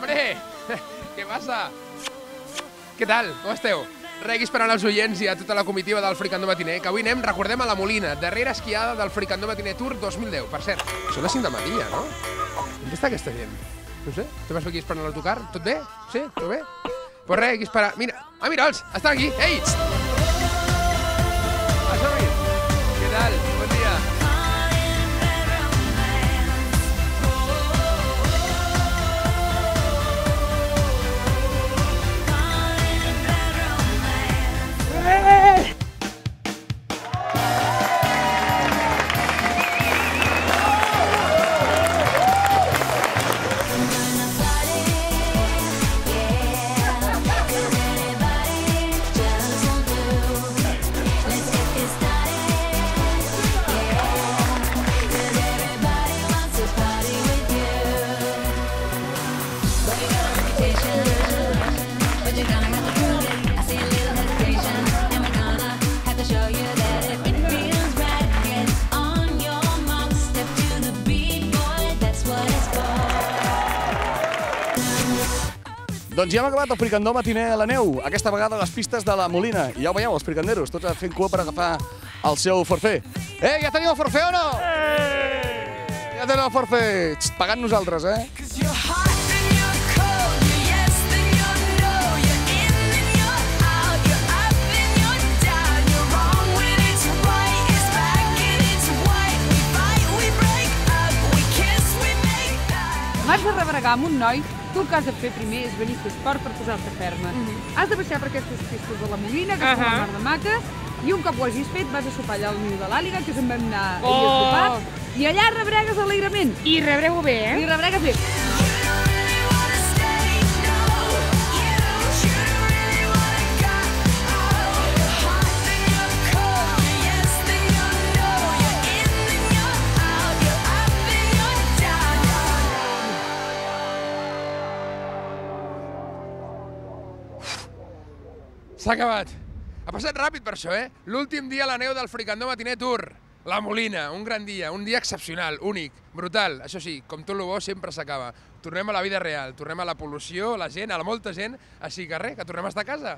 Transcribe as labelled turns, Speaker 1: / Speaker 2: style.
Speaker 1: Hombre, què passa? Què tal? Com esteu? Res, esperant els oients i a tota la comitiva del Fricandó Matiner, que avui anem, recordem, a la Molina, darrera esquiada del Fricandó Matiner Tour 2010. Per cert, són les 5 del matí, no? On està aquesta gent? No sé, tu vas aquí esperant l'autocar? Tot bé? Sí? Tot bé? Pues res, aquí esperant... Mira, mira'ls, estan aquí! Ei! Què tal? Bon dia.
Speaker 2: Doncs ja hem acabat el Fricandó Matiner a la neu, aquesta vegada a les pistes de la Molina. I ja ho veieu, els fricanderos, tots fent cua per agafar el seu forfait. Ja teniu el forfait o no? Ja teniu el forfait. Pagant nosaltres,
Speaker 3: M'has de rebregar amb un noi, tu el que has de fer primer és venir a fer esport per posar-te ferma. Has de baixar per aquestes pistes de la Molina, que són la mar de maques, i un cop ho hagis fet vas a sopar allà al niu de l'Àliga, que se'n vam anar escopats, i allà rebregues alegrement.
Speaker 4: I rebreu bé,
Speaker 3: I rebregues bé.
Speaker 1: S'ha acabat. Ha passat ràpid per això, L'últim dia a la neu del Fricandó Matiner Tour. La Molina, un gran dia, un dia excepcional, únic, brutal. Això sí, com tot el bo sempre s'acaba. Tornem a la vida real, tornem a la pol·lució, la gent, a la molta gent, així que res, que tornem a estar a casa.